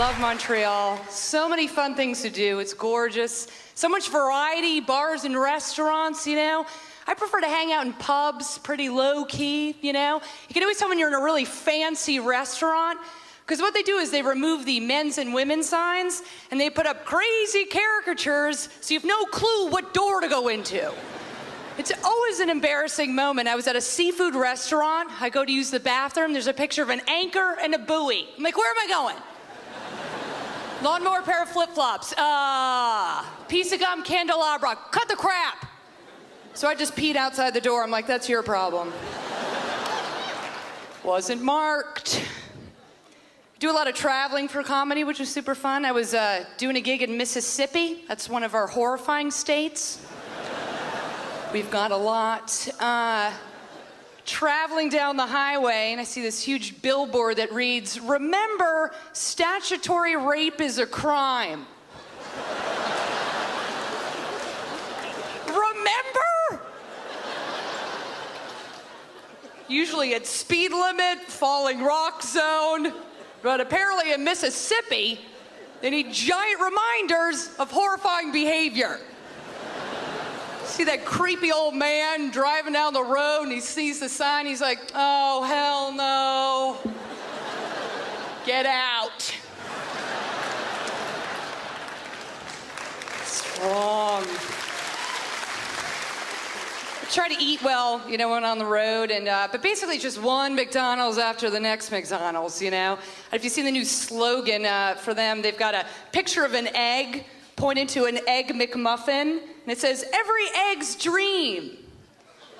love Montreal. So many fun things to do. It's gorgeous. So much variety, bars and restaurants, you know. I prefer to hang out in pubs, pretty low-key, you know. You can always tell when you're in a really fancy restaurant, because what they do is they remove the men's and women's signs, and they put up crazy caricatures, so you have no clue what door to go into. It's always an embarrassing moment. I was at a seafood restaurant. I go to use the bathroom. There's a picture of an anchor and a buoy. I'm like, where am I going? Lawnmower, pair of flip-flops. Piece of gum, candelabra. Cut the crap. So I just peed outside the door. I'm like, that's your problem. Wasn't marked. Do a lot of traveling for comedy, which was super fun. I was doing a gig in Mississippi. That's one of our horrifying states. We've got a lot. Traveling down the highway, and I see this huge billboard that reads, "Remember, statutory rape is a crime." Remember? Usually it's speed limit, falling rock zone, but apparently in Mississippi, they need giant reminders of horrifying behavior. See that creepy old man driving down the road and he sees the sign, he's like, oh, hell no. Get out. It's wrong. I try to eat well, you know, when on the road, and but basically just one McDonald's after the next McDonald's, you know. If you've seen the new slogan for them, they've got a picture of an egg pointed to an Egg McMuffin, and it says, "Every egg's dream."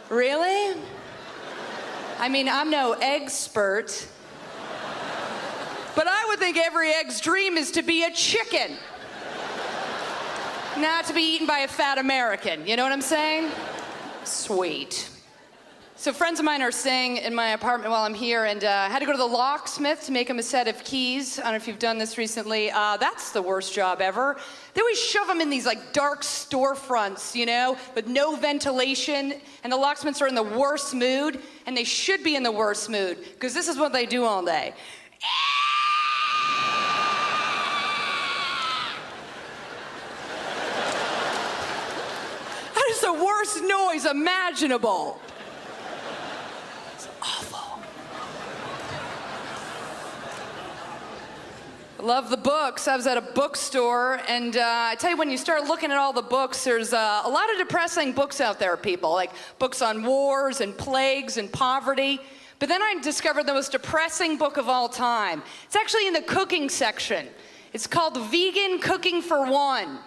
Really? I mean, I'm no egg-spert, but I would think every egg's dream is to be a chicken, not to be eaten by a fat American. You know what I'm saying? Sweet. So friends of mine are staying in my apartment while I'm here, and I had to go to the locksmith to make him a set of keys. I don't know if you've done this recently. That's the worst job ever. They always shove them in these like dark storefronts, you know, with no ventilation, and the locksmiths are in the worst mood, and they should be in the worst mood, because this is what they do all day. That is the worst noise imaginable. Love the books. I was at a bookstore, and I tell you, when you start looking at all the books, there's a lot of depressing books out there, people, like books on wars and plagues and poverty. But then I discovered the most depressing book of all time. It's actually in the cooking section. It's called Vegan Cooking for One.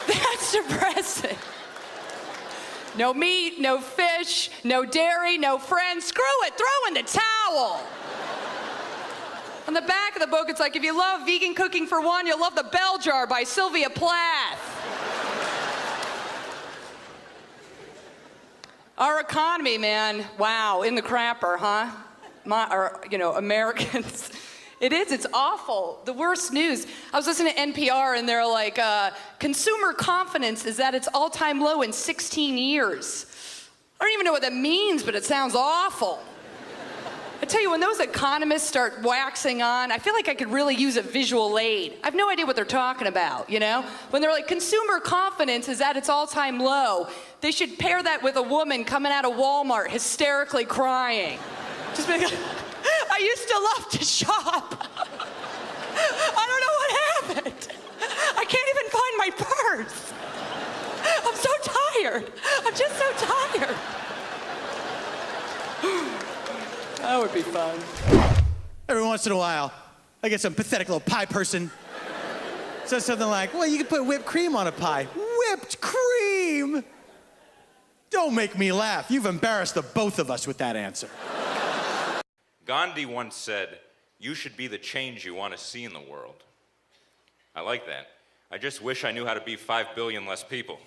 That's depressing. No meat, no fish, no dairy, no friends. Screw it, throw in the towel. On the back of the book, it's like, if you love Vegan Cooking for One, you'll love The Bell Jar by Sylvia Plath. Our economy, man, wow, in the crapper, huh? Americans. It is, it's awful. The worst news. I was listening to NPR, and they're like, consumer confidence is at its all-time low in 16 years. I don't even know what that means, but it sounds awful. I tell you, when those economists start waxing on, I feel like I could really use a visual aid. I have no idea what they're talking about, you know? When they're like, consumer confidence is at its all-time low, they should pair that with a woman coming out of Walmart hysterically crying. Just be like, I used to love to shop. I don't know what happened. I can't even find my purse. I'm so tired. I'm just so tired. That would be fun. Every once in a while, I get some pathetic little pie person. Says something like, well, you can put whipped cream on a pie. Whipped cream? Don't make me laugh. You've embarrassed the both of us with that answer. Gandhi once said, "You should be the change you want to see in the world." I like that. I just wish I knew how to be 5 billion less people.